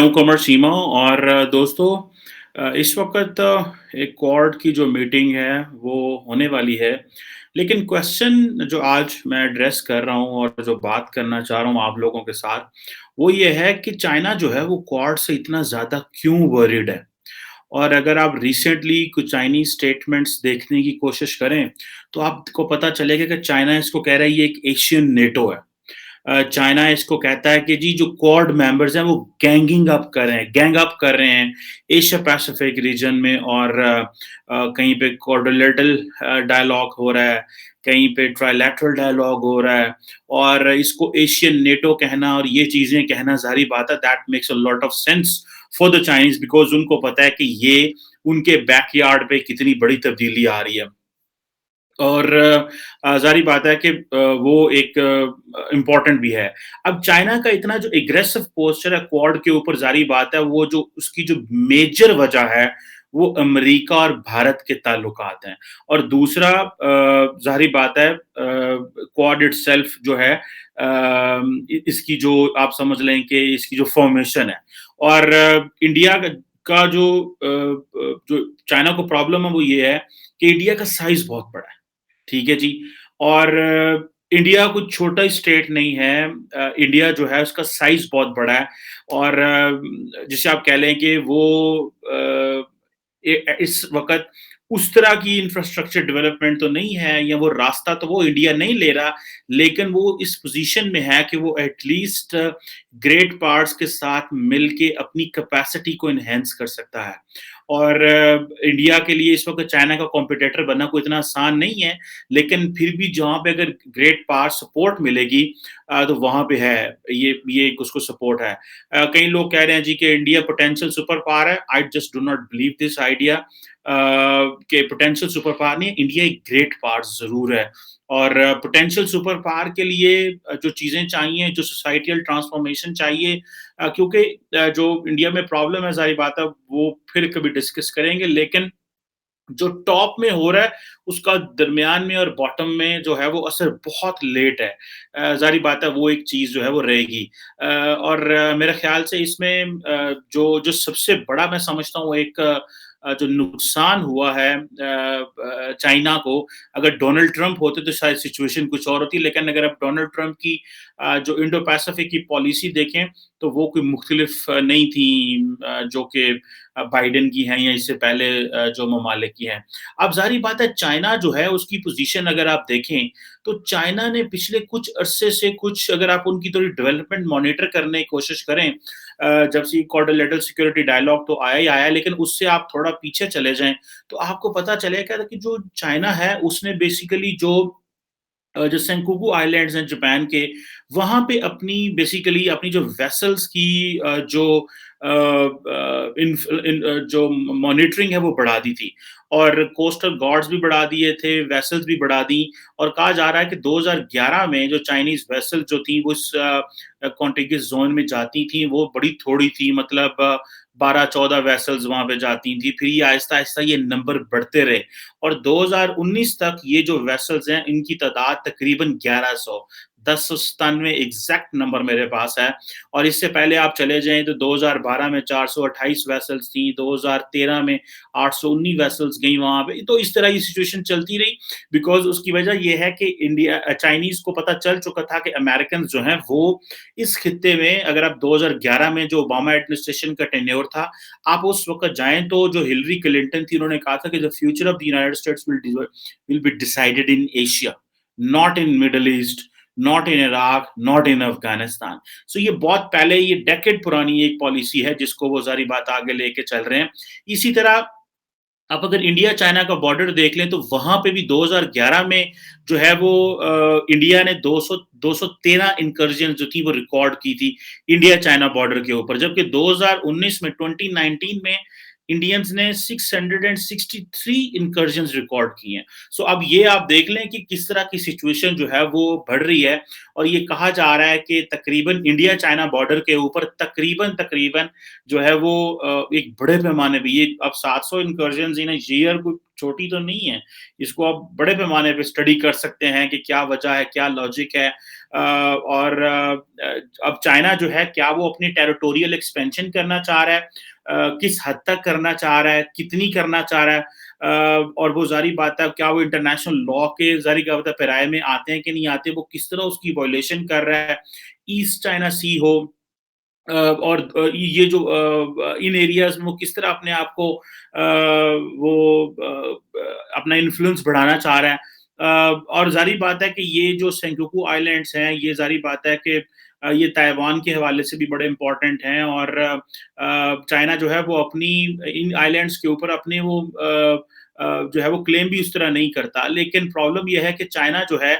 हूँ कमर सीमा और दोस्तों इस वक़्त एक क्वाड की जो मीटिंग है वो होने वाली है। लेकिन क्वेश्चन जो आज मैं एड्रेस कर रहा हूँ और जो बात करना चाह रहा हूँ आप लोगों के साथ, वो ये है कि चाइना जो है वो क्वाड से इतना ज़्यादा क्यों वरीड है? और अगर आप रिसेंटली कुछ चाइनीज़ स्टेटमेंट्स देखने की कोशिश करें, तो आपको पता चलेगा कि चाइना इसको कह रहा है ये एक एशियन नेटो है। चाइना इसको कहता है कि जी जो क्वाड मेंबर्स हैं वो गैंग अप कर रहे हैं एशिया पैसिफिक रीजन में और कहीं पे क्वाड्रिलेटरल डायलॉग हो रहा है, कहीं पे ट्राइलैटरल डायलॉग हो रहा है और इसको एशियन नेटो कहना और ये चीज़ें कहना ज़ाहिर बात है that makes a lot of sense for the Chinese because उनको पता है कि ये उनके बैकयार्ड पे कितनी बड़ी तब्दीली आ रही है। और ज़ाहिर बात है कि वो एक इम्पोर्टेंट भी है। अब चाइना का इतना जो एग्रेसिव पोस्चर है क्वाड के ऊपर ज़ाहिर बात है वो जो उसकी जो मेजर वजह है, वो अमेरिका और भारत के ताल्लुकात हैं। और दूसरा ज़ाहिर बात है क्वाड इटसेल्फ जो है इसकी जो आप समझ लें कि इसकी जो फ़ॉर्मेशन है और इंडिया का जो चाइना को प्रॉब्लम है वो ये है कि इंडिया का साइज़ बहुत बड़ा है। ठीक है जी। और इंडिया कुछ छोटा स्टेट नहीं है इंडिया जो है उसका साइज़ बहुत बड़ा है और जिसे आप कह लें कि वो इस वक़्त उस तरह की इंफ्रास्ट्रक्चर डेवलपमेंट तो नहीं है या वो रास्ता तो वो इंडिया नहीं ले रहा, लेकिन वो इस पोज़ीशन में है कि वो एट लीस्ट ग्रेट पार्ट्स के साथ मिलके अपनी कैपेसिटी को एनहांस कर सकता है। और इंडिया के लिए इस वक़्त चाइना का कॉम्पिटिटर बनना कोई इतना आसान नहीं है, लेकिन फिर भी जहाँ पे अगर ग्रेट पावर सपोर्ट मिलेगी तो वहाँ पे है, ये एक उसको सपोर्ट है। कई लोग कह रहे हैं जी कि इंडिया पोटेंशियल सुपर पावर है, I just do not believe this idea कि पोटेंशियल सुपर पावर नहीं है, इंडिया एक ग्रेट पावर ज़रूर है। और पोटेंशियल सुपर पावर के लिए जो चीज़ें चाहिए, जो सोसाइटियल ट्रांसफॉर्मेशन चाहिए क्योंकि जो इंडिया में प्रॉब्लम है ज़ाहिर बात है वो फिर कभी डिस्कस करेंगे लेकिन जो टॉप में हो रहा है उसका दरमियान में और बॉटम में जो है वो असर बहुत लेट है। ज़ाहिर बात है वो एक चीज़ जो है वो रहेगी। और मेरे ख़्याल से इसमें जो सबसे बड़ा मैं समझता हूँ एक जो नुकसान हुआ है चाइना को, अगर डोनाल्ड ट्रंप होते तो शायद सिचुएशन कुछ और होती लेकिन अगर आप डोनाल्ड ट्रंप की जो इंडो पैसिफिक की पॉलिसी देखें, तो वो कोई मुख्तलिफ नहीं थी जो कि बाइडेन की हैं या इससे पहले जो ममालिक की हैं। अब ज़ाहिर बात है चाइना जो है उसकी पोज़ीशन अगर आप देखें, तो चाइना ने पिछले कुछ अरसे से कुछ अगर आप उनकी थोड़ी डेवलपमेंट मॉनिटर करने की कोशिश करें जब से क्वाड्रिलेटरल सिक्योरिटी डायलॉग तो आया ही आया है, लेकिन उससे आप थोड़ा पीछे चले जाएँ, तो आपको पता चलेगा कि जो चाइना है उसने बेसिकली जो सेंकाकू आइलैंड्स हैं जापान के, वहाँ पे अपनी बेसिकली अपनी जो वेसल्स की जो मॉनिटरिंग है वो बढ़ा दी थी और कोस्टल गार्ड्स भी बढ़ा दिए थे, वेसल्स भी बढ़ा दी और कहा जा रहा है कि 2011 में जो चाइनीज़ वेसल जो थी वो इस कॉन्टिगियस ज़ोन में जाती थी, वो बड़ी थोड़ी थी मतलब 12-14 वेसल्स वहाँ पे जाती थी, फिर ये आहिस्ता-आहिस्ता ये नंबर बढ़ते रहे और 2019 तक ये जो वेसल्स हैं, इनकी तादाद तकरीबन 1100 1097 एग्ज़ैक्ट नंबर मेरे पास है और इससे पहले आप चले जाएँ तो 2012 में 428 वेसल्स थी, 2013 में 819 वेसल्स गई वहाँ पे, तो इस तरह की सिचुएशन चलती रही बिकॉज़ उसकी वजह ये है कि चाइनीज़ को पता चल चुका था कि अमेरिकन्स जो हैं वो इस खित्ते में अगर आप 2011 में जो ओबामा एडमिनिस्ट्रेशन का टेन्योर था, आप उस वक़्त जाएँ तो जो हिलरी क्लिंटन थी उन्होंने कहा था कि the future of the United States will be decided in Asia, not in Middle East, not in Iraq, not in Afghanistan. So ये बहुत पहले ये डेकेड पुरानी एक पॉलिसी है जिसको वो ज़ाहिर बात आगे लेके चल रहे हैं। इसी तरह आप अगर इंडिया चाइना का बॉर्डर देख लें तो वहाँ पे भी 2011 में जो है वो इंडिया ने 213 इनकर्जन जो थी वो रिकॉर्ड की थी इंडिया चाइना बॉर्डर के ऊपर जबकि 2019 में 2019 में इंडियंस ने 663 इनकर्जन रिकॉर्ड किए हैं। सो अब ये आप देख लें कि किस तरह की सिचुएशन जो है वो बढ़ रही है और ये कहा जा रहा है कि तकरीबन इंडिया चाइना बॉर्डर के ऊपर तकरीबन तकरीबन जो है वो एक बड़े पैमाने पे ये अब 700 इनकर्जन्स इन अ ईयर कोई छोटी तो नहीं है। इसको आप बड़े पैमाने पे स्टडी कर सकते हैं कि क्या वजह है, क्या लॉजिक है। और अब चाइना जो है क्या वो अपनी टेरिटोरियल एक्सपेंशन करना चाह रहा है? किस हद तक करना चाह रहा है? कितनी करना चाह रहा है? और वो ज़ाहिर बात है क्या वो इंटरनेशनल लॉ के ज़ाहिर क्या होता है पैराए में आते हैं कि नहीं आते? वो किस तरह उसकी वायलेशन कर रहा है? ईस्ट चाइना सी हो और ये जो इन एरियाज़ में वो किस तरह अपने आप को वो अपना इन्फ्लुएंस बढ़ाना चाह रहा है। और ज़ाहिर बात है कि ये जो सेंकाकू आइलैंड्स हैं, ये ज़ाहिर बात है कि ये ताइवान के हवाले से भी बड़े इम्पोर्टेंट हैं और चाइना जो है वो अपनी इन आइलैंड्स के ऊपर अपने वो जो है वो क्लेम भी उस तरह नहीं करता। लेकिन प्रॉब्लम ये है कि चाइना जो है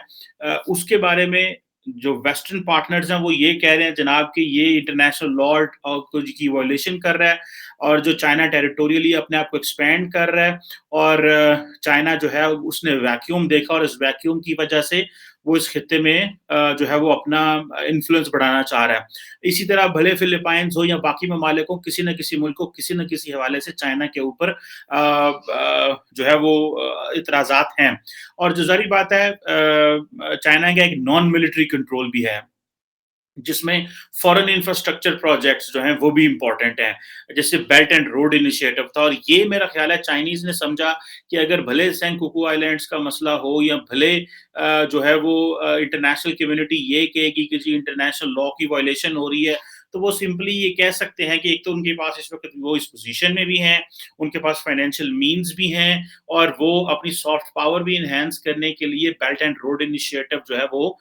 उसके बारे में जो वेस्टर्न पार्टनर्स हैं वो ये कह रहे हैं जनाब कि ये इंटरनेशनल लॉ की वायलेशन कर रहा है और जो चाइना टेरिटोरियली अपने आप को एक्सपेंड कर रहा है और चाइना जो है उसने वैक्यूम देखा और इस वैक्यूम की वजह से वो इस खित्ते में जो है वो अपना इन्फ्लुएंस बढ़ाना चाह रहा है। इसी तरह भले फिलिपाइंस हो या बाकी ममालिक हो, किसी न किसी मुल्क को किसी न किसी हवाले से चाइना के ऊपर जो है वो इतराज़ात हैं। और जो ज़ाहिर बात है चाइना का एक नॉन मिलिट्री कंट्रोल भी है। जिसमें फॉरेन इंफ्रास्ट्रक्चर प्रोजेक्ट्स जो हैं वो भी इम्पोर्टेंट हैं। जैसे बेल्ट एंड रोड इनिशिएटिव था और ये मेरा ख़्याल है चाइनीज़ ने समझा कि अगर भले सेंकाकू आइलैंड्स का मसला हो या भले जो है वो इंटरनेशनल कम्युनिटी ये कहेगी कि जी इंटरनेशनल लॉ की वायलेशन हो रही है, तो वो सिंपली ये कह सकते हैं कि एक तो उनके पास इस वक़्त वो इस पोज़ीशन में भी हैं, उनके पास फाइनेंशियल मीन्स भी हैं और वो अपनी सॉफ्ट पावर भी एनहांस करने के लिए बेल्ट एंड रोड इनिशिएटिव जो है वो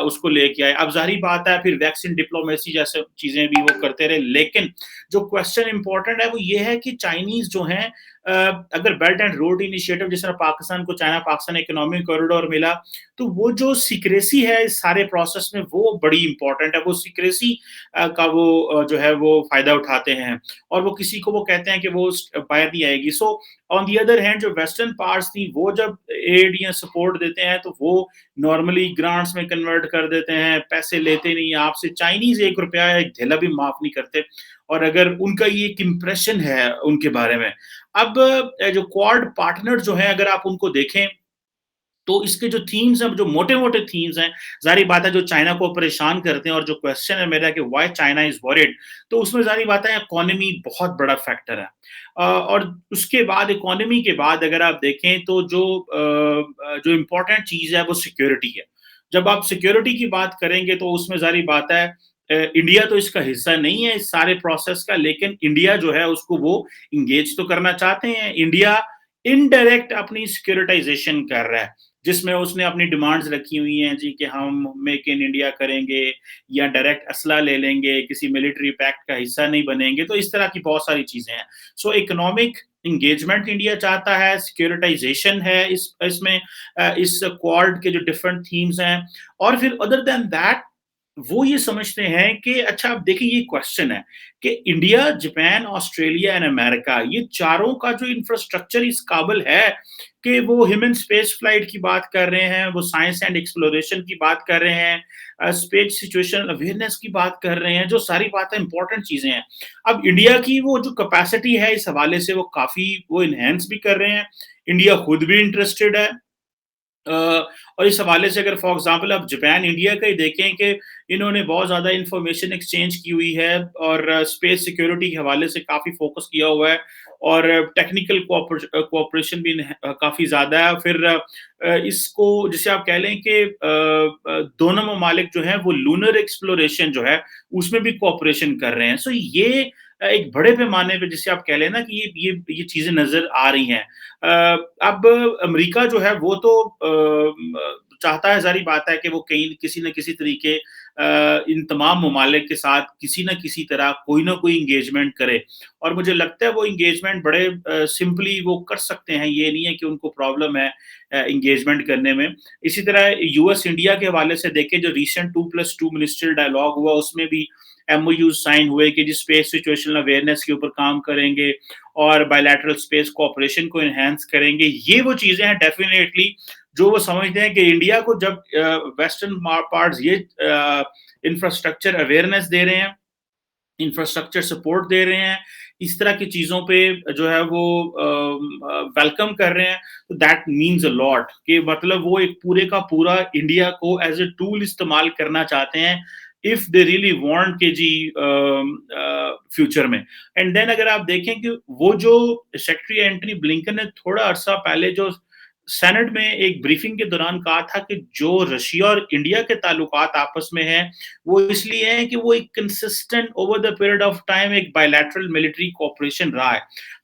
उसको लेके आए। अब ज़ाहिर बात है फिर वैक्सीन डिप्लोमेसी जैसे चीज़ें भी वो करते रहे। लेकिन जो क्वेश्चन इम्पोर्टेंट है वो ये है कि चाइनीज़ जो हैं अगर बेल्ट एंड रोड इनिशिएटिव जिस तरह पाकिस्तान को चाइना पाकिस्तान इकोनॉमिक कॉरिडोर मिला, तो वो जो सीक्रेसी है इस सारे प्रोसेस में वो बड़ी इम्पोर्टेंट है। वो सीक्रेसी का वो जो है वो फ़ायदा उठाते हैं और वो किसी को वो कहते हैं कि वो बाहर नहीं आएगी। So on the other hand जो वेस्टर्न पार्ट्स थी वो जब एड या सपोर्ट देते हैं तो वो नॉर्मली ग्रांट्स में कन्वर्ट कर देते हैं, पैसे लेते नहीं हैं आपसे। चाइनीज़ ₹1 एक धेला भी माफ़ नहीं करते और अगर उनका ये एक इम्प्रेशन है उनके बारे में। अब जो क्वाड पार्टनर जो हैं अगर आप उनको देखें तो इसके जो थीम्स हैं, जो मोटे-मोटे थीम्स हैं, ज़ाहिर बात है जो चाइना को परेशान करते हैं और जो क्वेश्चन है मेरा कि व्हाई चाइना इज़ वरीड तो उसमें ज़ाहिर बात है इकोनॉमी बहुत बड़ा फैक्टर है। और उसके बाद इकोनॉमी के बाद अगर आप देखें तो जो इम्पोर्टेंट चीज़ है वो सिक्योरिटी है। जब आप सिक्योरिटी की बात करेंगे तो उसमें ज़ाहिर बात है इंडिया तो इसका हिस्सा नहीं है इस सारे प्रोसेस का लेकिन इंडिया जो है उसको वो एंगेज तो करना चाहते हैं। इंडिया इनडायरेक्ट अपनी सिक्योरिटाइज़ेशन कर रहा है। जिसमें उसने अपनी डिमांड्स रखी हुई हैं जी कि हम मेक इन इंडिया करेंगे या डायरेक्ट असला ले लेंगे, किसी मिलिट्री पैक्ट का हिस्सा नहीं बनेंगे, तो इस तरह की बहुत सारी चीज़ें हैं। सो इकोनॉमिक एंगेजमेंट इंडिया चाहता है, सिक्योरिटाइज़ेशन है इसमें इस क्वाड के जो डिफरेंट थीम्स हैं और फिर अदर देन दैट वो ये समझते हैं कि अच्छा अब देखिए ये क्वेश्चन है कि India, Japan, Australia and America ये चारों का जो इंफ्रास्ट्रक्चर इस काबिल है कि वो ह्यूमन स्पेस फ्लाइट की बात कर रहे हैं, वो साइंस एंड एक्सप्लोरेशन की बात कर रहे हैं, स्पेस सिचुएशन अवेयरनेस की बात कर रहे हैं, जो सारी बातें इंपॉर्टेंट चीज़ें हैं। अब इंडिया की वो जो कैपेसिटी है इस हवाले से वो काफ़ी वो एनहांस भी कर रहे हैं। इंडिया खुद भी इंटरेस्टेड है और इस हवाले से अगर फॉर एग्जांपल आप जापान इंडिया का ही देखें कि इन्होंने बहुत ज़्यादा इंफॉर्मेशन एक्सचेंज की हुई है और स्पेस सिक्योरिटी के हवाले से काफ़ी फोकस किया हुआ है और टेक्निकल कोऑपरेशन भी काफ़ी ज़्यादा है। फिर इसको जिसे आप कह लें कि दोनों ममालिक जो हैं वो लूनर एक्सप्लोरेशन जो है उसमें भी कोऑपरेशन कर रहे हैं। सो ये एक बड़े पैमाने पे जिसे आप कह लें ना कि ये चीज़ें नज़र आ रही हैं। अब अमेरिका जो है वो तो चाहता है ज़ाहिर बात है कि वो कहीं किसी न किसी तरीके इन तमाम ममालिक के साथ किसी न किसी तरह कोई ना कोई एंगेजमेंट करे और मुझे लगता है वो एंगेजमेंट बड़े सिंपली वो कर सकते हैं, ये नहीं है कि उनको प्रॉब्लम है एंगेजमेंट करने में। इसी तरह यूएस इंडिया के हवाले से देखें जो रिसेंट 2+2 मिनिस्ट्रियल डायलॉग हुआ उसमें भी एमओयू साइन हुए कि जिस स्पेस सिचुएशनल अवेयरनेस के ऊपर काम करेंगे और बायलैटरल स्पेस कोऑपरेशन को एनहांस करेंगे। ये वो चीज़ें हैं डेफिनेटली जो वो समझते हैं कि इंडिया को जब वेस्टर्न पार्ट्स ये इंफ्रास्ट्रक्चर अवेयरनेस दे रहे हैं, इंफ्रास्ट्रक्चर सपोर्ट दे रहे हैं, इस तरह की चीज़ों पे जो है वो वेलकम कर रहे हैं, तो दैट मीन्स अ लॉट कि मतलब वो एक पूरे का पूरा इंडिया को एज़ अ टूल इस्तेमाल करना चाहते हैं, इफ दे रियली वांट कि जी फ्यूचर में। एंड देन अगर आप देखें कि वो जो सेक्रेटरी एंटनी ब्लिंकन ने थोड़ा अरसा पहले जो सेनेट में एक ब्रीफिंग के दौरान कहा था कि जो रशिया और इंडिया के ताल्लुकात आपस में हैं, वो इसलिए हैं कि वो एक consistent over the period of time एक बायलैटरल मिलिट्री कोऑपरेशन रहा है।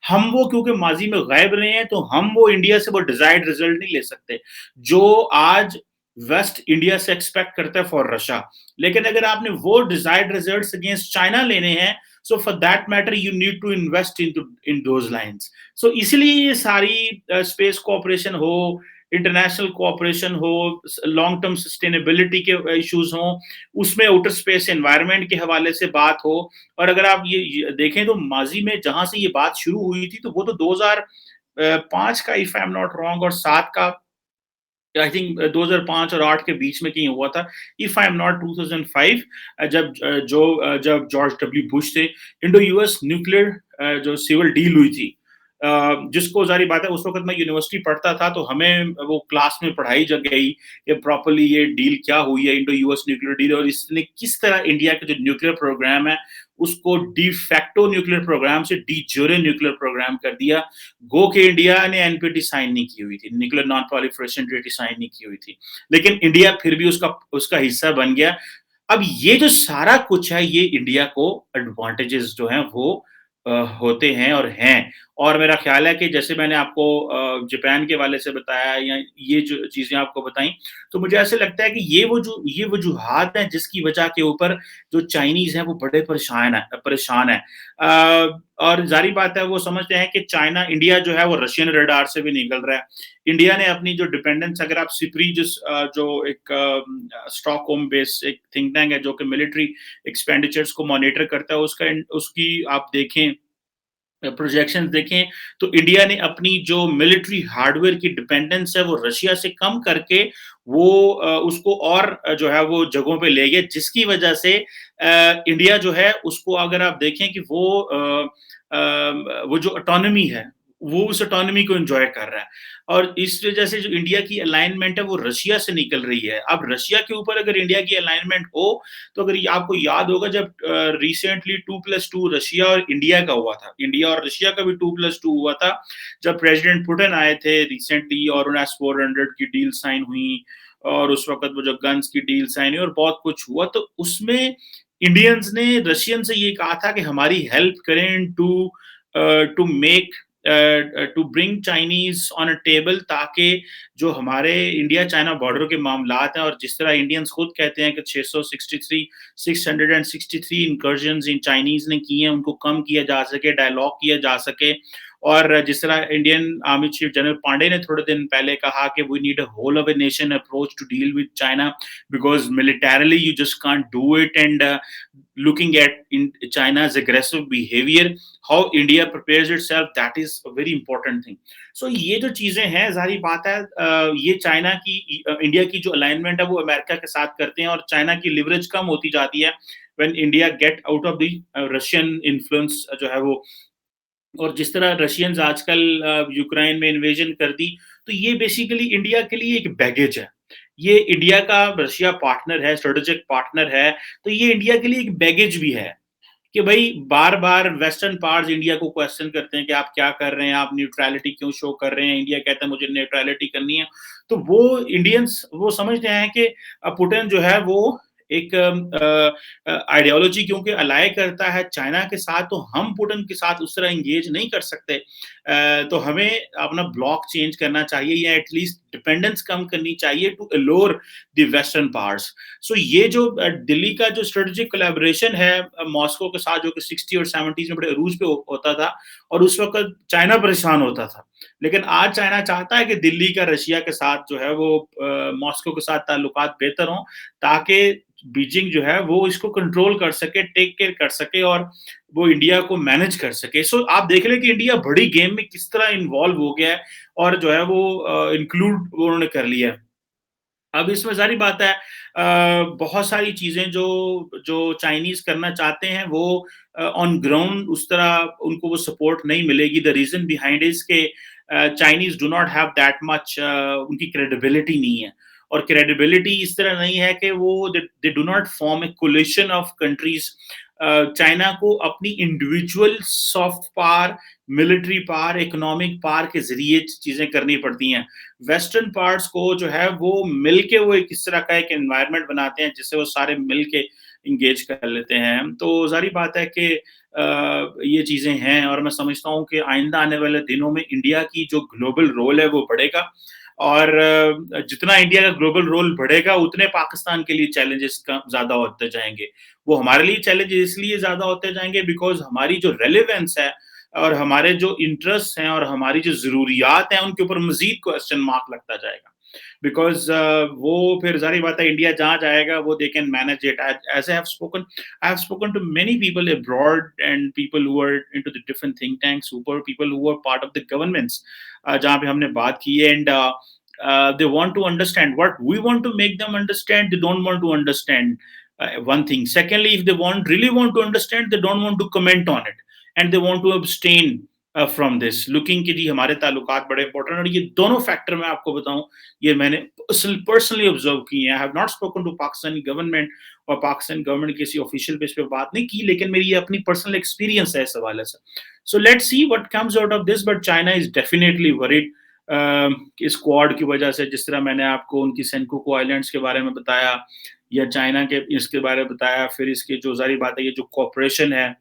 हम वो क्योंकि माज़ी में गायब रहे हैं, तो हम वो इंडिया से वो डिज़ायर्ड रिज़ल्ट नहीं ले सकते, जो आज वेस्ट इंडिया से एक्सपेक्ट करता है फॉर रशिया। लेकिन अगर आपने वो डिज़ायर्ड रिज़ल्ट्स अगेंस्ट चाइना लेने हैं, so for that matter you need to invest in those lines. So इसलिए ये सारी स्पेस कोऑपरेशन हो, इंटरनेशनल कोऑपरेशन हो, लॉन्ग टर्म सस्टेनेबिलिटी के इश्यूज हों, उसमें आउटर स्पेस एनवायरनमेंट के हवाले से बात हो। और अगर आप ये देखें तो माजी में जहां से ये बात शुरू हुई थी, तो वो तो 2005 का, if I am not wrong, और 7 का, आई थिंक 2005 और 8 के बीच में कहीं हुआ था, इफ आई एम नॉट 2005, जब जॉर्ज डब्ल्यू बुश थे, इंडो यूएस न्यूक्लियर जो सिविल डील हुई थी, जिसको जारी बात है उस वक्त मैं यूनिवर्सिटी पढ़ता था, तो हमें वो क्लास में पढ़ाई जग गई कि प्रॉपरली ये डील क्या हुई है, इंडो यूएस न्यूक्लियर डील, और इसने किस तरह इंडिया का जो न्यूक्लियर प्रोग्राम है उसको डी फैक्टो न्यूक्लियर प्रोग्राम से डी ज्यूरे न्यूक्लियर प्रोग्राम कर दिया। गो के इंडिया ने एनपीटी साइन नहीं की हुई थी, nuclear non proliferation treaty sign नहीं की हुई थी, लेकिन इंडिया फिर भी उसका उसका हिस्सा बन गया। अब ये जो सारा कुछ है, ये इंडिया को एडवांटेजेस जो हैं वो होते हैं और हैं। और मेरा ख्याल है कि जैसे मैंने आपको जापान के हवाले से बताया, या ये जो चीज़ें आपको बताई, तो मुझे ऐसे लगता है कि ये वजूहात हैं जिसकी वजह के ऊपर जो चाइनीज़ हैं वो बड़े परेशान हैं। और ज़ाहिर बात है, वो समझते हैं कि चाइना इंडिया जो है वो रशियन रडार से भी निकल रहा है। इंडिया ने अपनी जो डिपेंडेंस, अगर आप सिप्री जो एक स्टॉकहोम बेस्ड एक थिंक टैंक है जो कि मिलिट्री एक्सपेंडिचर्स को मॉनिटर करता है, उसका उसकी आप देखें, प्रोजेक्शंस देखें, तो इंडिया ने अपनी जो मिलिट्री हार्डवेयर की डिपेंडेंस है वो रशिया से कम करके वो उसको और जो है वो जगहों पे ले गया, जिसकी वजह से इंडिया जो है उसको अगर आप देखें कि वो जो ऑटोनॉमी है, वो उस ऑटोनॉमी को एंजॉय कर रहा है। और इस वजह से जो इंडिया की अलाइनमेंट है वो रशिया से निकल रही है। अब रशिया के ऊपर अगर इंडिया की अलाइनमेंट हो, तो अगर ये आपको याद होगा, जब रिसेंटली 2+2 रशिया और इंडिया का हुआ था, इंडिया और रशिया का भी 2+2 हुआ था, जब प्रेसिडेंट पुतिन आए थे रिसेंटली, और एस 400 की डील साइन हुई, और उस वक्त वो जो गन्स की डील साइन हुई और बहुत कुछ हुआ, तो उसमें इंडियंस ने रशियन से ये कहा था कि हमारी हेल्प करें to make to bring Chinese on a table, ताकि जो हमारे इंडिया चाइना बॉर्डर के मामलात हैं, और जिस तरह इंडियंस खुद कहते हैं कि 663 इंकर्जन्स इन चाइनीज ने किए हैं, उनको कम किया जा सके, डायलॉग किया जा सके। और जिस तरह Indian army chief general Pande ने थोड़े दिन पहले कहा कि we need a whole of a nation approach to deal with China, because militarily you just can't do it. And looking at in China's aggressive behavior, how India prepares itself, that is a very important thing. So ये जो चीजें हैं, जारी बात है, ये China की India की जो अलाइनमेंट है वो अमेरिका के साथ करते हैं, और चाइना की लिवरेज कम होती जाती है when India get out of the Russian influence जो है वो। और जिस तरह रशियंस आजकल यूक्रेन में इन्वेजन कर दी, तो ये बेसिकली इंडिया के लिए एक बैगेज है। ये इंडिया का रशिया पार्टनर है, स्ट्रेटेजिक पार्टनर है, तो ये इंडिया के लिए एक बैगेज भी है कि भाई बार-बार वेस्टर्न पावर्स इंडिया को क्वेश्चन करते हैं कि आप क्या कर रहे हैं, आप न्यूट्रैलिटी क्यों शो कर रहे हैं? इंडिया कहता है मुझे न्यूट्रैलिटी करनी है। तो वो इंडियंस वो समझते हैं कि पुतिन जो है वो एक आइडियोलॉजी क्योंकि अलाय करता है चाइना के साथ, तो हम पुतिन के साथ उस तरह एंगेज नहीं कर सकते। तो हमें अपना ब्लॉक चेंज करना चाहिए, या एटलीस्ट डिपेंडेंस कम करनी चाहिए to allure the western powers. सो ये जो दिल्ली का जो स्ट्रेटेजिक कोलैबोरेशन है मॉस्को के साथ, जो कि 60 और 70s में बड़े अरूज पे होता था, और उस वक़्त चाइना परेशान होता था। लेकिन आज चाइना चाहता है कि दिल्ली का रशिया के साथ जो है वो मॉस्को के साथ ताल्लुकात बेहतर हों, ताकि बीजिंग जो है वो इसको कंट्रोल कर सके, टेक केयर कर सके, और वो इंडिया को मैनेज कर सके। सो आप देख लें कि इंडिया बड़ी गेम में किस तरह इन्वॉल्व हो गया है, और जो है वो इंक्लूड उन्होंने कर लिया है। अब इसमें ज़ाहिर बात है बहुत सारी चीज़ें जो जो चाइनीज़ करना चाहते हैं वो ऑन ग्राउंड उस तरह उनको वो सपोर्ट नहीं मिलेगी। द रीज़न बिहाइंड इज़ के Chinese do not have that much उनकी क्रेडिबिलिटी नहीं है। और क्रेडिबिलिटी इस तरह नहीं है कि वो they they do not form a coalition of countries. China को अपनी individual soft power, military power, economic power के ज़रिए चीज़ें करनी पड़ती हैं। वेस्टर्न पार्ट्स को जो है वो मिल के वो एक इस तरह का एक एनवायरनमेंट बनाते हैं जिससे वो सारे मिल के इंगेज कर लेते हैं। तो ज़ाहिर बात है कि ये चीज़ें हैं और मैं समझता हूँ कि आइंदा आने वाले दिनों में इंडिया की जो ग्लोबल रोल है वो बढ़ेगा और जितना इंडिया का ग्लोबल रोल बढ़ेगा उतने पाकिस्तान के लिए चैलेंजेस का ज़्यादा होते जाएँगे। वो हमारे लिए चैलेंज इसलिए ज़्यादा होते जाएँगे बिकॉज़ हमारी जो रेलेवेंस है और हमारे जो इंटरेस्ट हैं और हमारी जो ज़रूरियात हैं, उनके ऊपर मज़ीद क्वेश्चन मार्क लगता जाएगा। बिकॉज़ वो फिर ज़ाहिर बात है इंडिया जहाँ जाएगा वो they can manage it. As I have spoken to many people abroad and people who are into the different think tanks, ऊपर people who are part of the governments जहाँ पे हमने बात की है and they want to understand what we want to make them understand. They don't want to understand one thing. Secondly, if they really want to understand, they don't want to comment on it and they want to abstain from this. Looking कि जी हमारे ताल्लुकात बड़े important और ये दोनों factor मैं आपको बताऊं ये मैंने पर्सनली ऑब्जर्व किए हैं। I have not spoken to Pakistani government और पाकिस्तान गवर्नमेंट किसी ऑफिशियल बेस पे बात नहीं की, लेकिन मेरी ये अपनी पर्सनल एक्सपीरियंस है इस हवाले से। So let's see what comes out of this, but China is definitely worried इस क्वाड की वजह से। जिस तरह मैंने आपको उनकी सेंकाकू आइलैंड्स के बारे में बताया या चाइना के इसके बारे में बताया, फिर इसकी जो ज़ाहिर बात है ये जो कोऑपरेशन है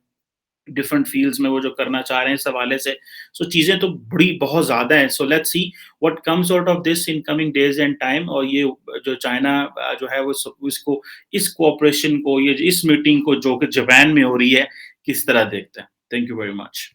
डिफरेंट फील्ड्स में वो जो करना चाह रहे हैं इस हवाले से, सो चीज़ें तो बड़ी बहुत ज़्यादा हैं। So let's see what comes out of this in coming days and time. और ये जो चाइना जो है वो इसको इस कोऑपरेशन को ये इस मीटिंग को जो कि जापान में हो रही है, किस तरह देखते हैं। Thank you very much.